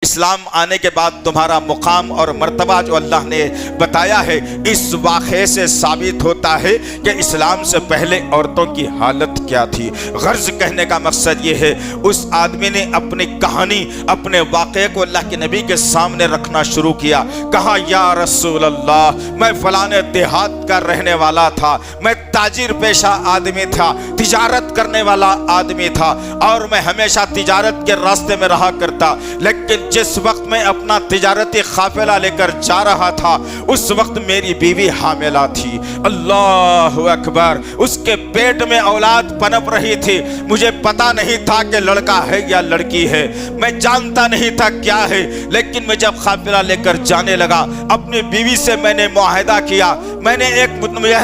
اسلام آنے کے بعد تمہارا مقام اور مرتبہ جو اللہ نے بتایا ہے، اس واقعے سے ثابت ہوتا ہے کہ اسلام سے پہلے عورتوں کی حالت کیا تھی۔ غرض کہنے کا مقصد یہ ہے، اس آدمی نے اپنی کہانی، اپنے واقعے کو اللہ کے نبی کے سامنے رکھنا شروع کیا۔ کہا یا رسول اللہ، میں فلانے دیہات کا رہنے والا تھا، میں تاجر پیشہ آدمی تھا، تجارت کرنے والا آدمی تھا، اور میں ہمیشہ تجارت کے راستے میں رہا کرتا، لیکن جس وقت میں اپنا تجارتی قافلہ لے کر جا رہا تھا اس وقت میری بیوی حاملہ تھی۔ اللہ اکبر! اس کے پیٹ میں اولاد پنپ رہی تھی، مجھے پتا نہیں تھا کہ لڑکا ہے یا لڑکی ہے، میں جانتا نہیں تھا کیا ہے، لیکن میں جب قافلہ لے کر جانے لگا اپنی بیوی سے میں نے معاہدہ کیا، میں نے ایک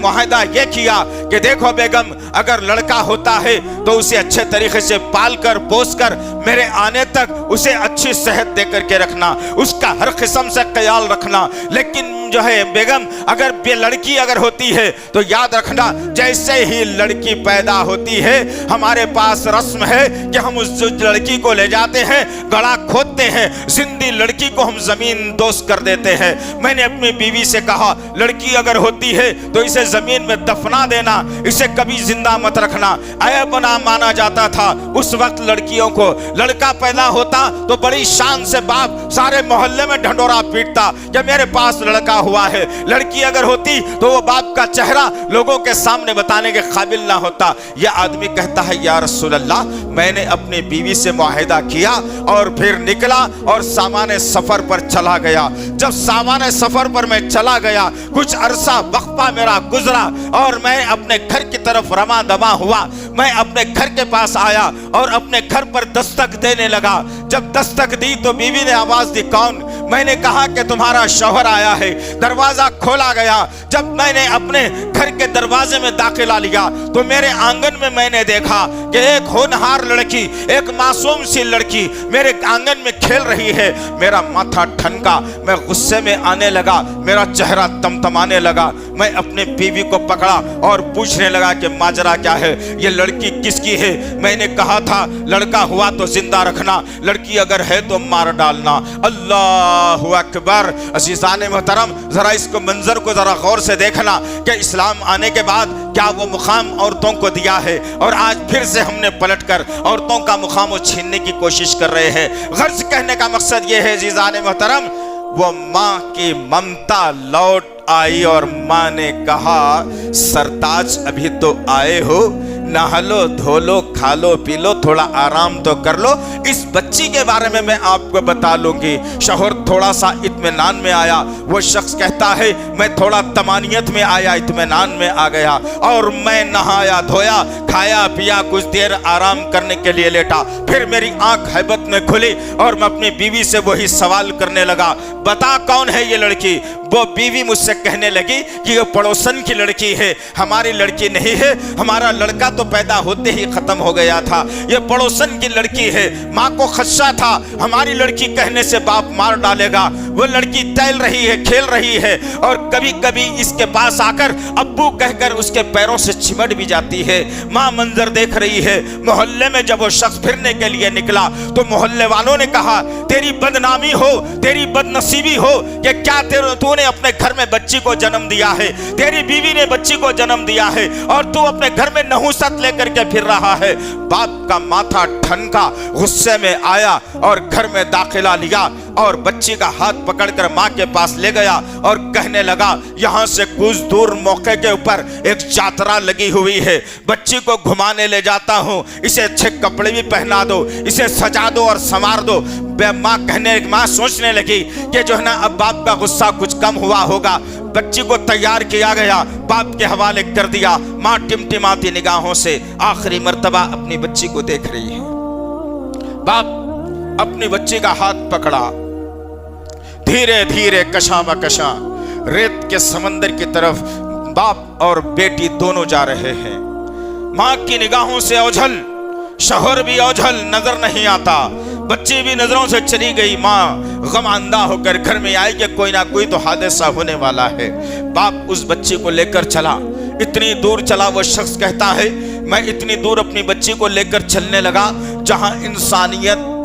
معاہدہ یہ کیا کہ دیکھو بیگم، اگر لڑکا ہوتا ہے تو اسے اچھے طریقے سے پال کر پوس کر میرے آنے تک اسے اچھی صحت دے کر کے رکھنا، اس کا ہر قسم سے خیال رکھنا، لیکن جو ہے بیگم اگر یہ لڑکی اگر ہوتی ہے تو یاد رکھنا جیسے ہی لڑکی پیدا ہوتی ہے ہمارے پاس رسم ہے کہ ہم اس لڑکی کو لے جاتے ہیں، گڑھا کھودتے ہیں، زندہ لڑکی کو ہم زمین دوز کر دیتے ہیں۔ میں نے اپنی بیوی سے کہا لڑکی اگر ہوتی ہے تو اسے زمین میں دفنا دینا، اسے کبھی زندہ مت رکھنا، عیب نہ مانا جاتا تھا اس وقت لڑکیوں کو۔ لڑکا پیدا ہوتا تو بڑی شان سے باپ سارے محلے میں ڈھنڈورا پیٹتا کہ میرے پاس لڑکا ہوا ہے، لڑکی اگر ہوتی تو وہ باپ کا چہرہ لوگوں کے سامنے بتانے کے قابل نہ ہوتا۔ یہ آدمی کہتا ہے یا رسول اللہ، میں نے اپنی بیوی سے معاہدہ کیا اور پھر نکلا اور سامان سفر پر چلا گیا۔ جب سامان سفر پر میں چلا گیا کچھ عرصہ وقفہ میرا گزرا اور میں اپنے گھر کی طرف رواں دواں ہوا، میں اپنے گھر کے پاس آیا اور اپنے گھر پر دستک دینے لگا۔ جب دستک دی تو بیوی نے آواز دی کون؟ میں نے کہا کہ تمہارا شوہر آیا ہے۔ دروازہ کھولا گیا۔ جب میں نے اپنے گھر کے دروازے میں داخلہ لیا تو میرے آنگن میں میں نے دیکھا کہ ایک ہونہار لڑکی، ایک معصوم سی لڑکی میرے آنگن میں کھیل رہی ہے۔ میرا ماتھا ٹھنکا، میں غصے میں آنے لگا، میرا چہرہ تمتمانے لگا۔ میں اپنے بیوی کو پکڑا اور پوچھنے لگا کہ ماجرا کیا ہے، یہ لڑکی کس کی ہے؟ میں نے کہا تھا لڑکا ہوا تو زندہ رکھنا، لڑکی اگر ہے تو مار ڈالنا۔ اللہ اکبر! عزیزان محترم، ذرا اس کو منظر کو ذرا غور سے دیکھنا کہ اسلام آنے کے بعد کیا وہ مقام عورتوں کو دیا ہے، اور آج پھر سے ہم نے پلٹ کر عورتوں کا مقام چھیننے کی کوشش کر رہے ہیں۔ غرض کہنے کا مقصد یہ ہے عزیزان محترم، وہ ماں کی ممتا لوٹ آئی اور ماں نے کہا سرتاج ابھی تو آئے ہو، نہا لو، دھو لو، کھا لو، پی لو، تھوڑا آرام تو کر لو، اس بچی کے بارے میں آپ کو بتا لوں گی۔ شوہر تھوڑا سا اطمینان میں آیا، وہ شخص کہتا ہے میں تھوڑا طمانینت میں آیا، اطمینان میں آ گیا، اور میں نہایا دھویا، کھایا پیا، کچھ دیر آرام کرنے کے لیے لیٹا، پھر میری آنکھ ہیبت میں کھلی اور میں اپنی بیوی سے وہی سوال کرنے لگا، بتا کون ہے یہ لڑکی؟ وہ بیوی مجھ سے کہنے لگی کہ یہ پڑوسن کی لڑکی ہے، ہماری لڑکی نہیں ہے، ہمارا لڑکا تو پیدا ہوتے ہی ختم ہو گیا تھا، یہ پڑوسن کی لڑکی ہے۔ ماں کو خدشہ تھا ہماری لڑکی کہنے سے باپ مار ڈالے گا، وہ لڑکی ٹہل رہی ہے، کھیل رہی ہے، اور کبھی کبھی اس کے پاس آ کر ابو کہہ کر اس کے پیروں سے چمٹ بھی جاتی ہے۔ ماں منظر دیکھ رہی ہے۔ محلے میں جب وہ شخص پھرنے کے لیے نکلا تو محلے والوں نے کہا تیری بدنامی ہو، تیری بدنصیبی ہو کہ کیا تو نے اپنے گھر میں بچی کو جنم دیا ہے، تیری بیوی نے بچی کو جنم دیا ہے اور تو اپنے گھر میں نحوست لے کر کے پھر رہا ہے۔ باپ کا ماتھا ٹھنکا، غصے میں آیا اور گھر میں داخلہ لیا اور بچی کا ہاتھ پکڑ کر ماں کے پاس لے گیا اور کہنے لگا یہاں سے کچھ دور موقع کے اوپر ایک جاترا لگی ہوئی ہے، بچی کو گھمانے لے جاتا ہوں، اسے اچھے کپڑے بھی پہنا دو، اسے سجا دو اور سنوار دو۔ ماں سوچنے لگی کہ جو ہے نا اب باپ کا غصہ کچھ کم ہوا ہوگا، بچی کو تیار کیا گیا، باپ کے حوالے کر دیا۔ ماں ٹمٹماتی نگاہوں سے آخری مرتبہ اپنی بچی کو دیکھ رہی ہے۔ باپ اپنی بچی کا ہاتھ پکڑا، دھیرے دھیرے کشاں بکشاں ریت کے سمندر کی طرف باپ اور بیٹی دونوں جا رہے ہیں۔ ماں کی نگاہوں سے اوجھل، شوہر بھی اوجھل نظر نہیں آتا، بچی بھی نظروں سے چلی گئی۔ ماں غم اندہ ہو کر گھر میں آئی کہ کوئی نہ کوئی تو حادثہ ہونے والا ہے۔ باپ اس بچی کو لے کر چلا، اتنی دور چلا، وہ شخص کہتا ہے میں اتنی دور اپنی بچی کو لے کر چلنے لگا جہاں انسانیت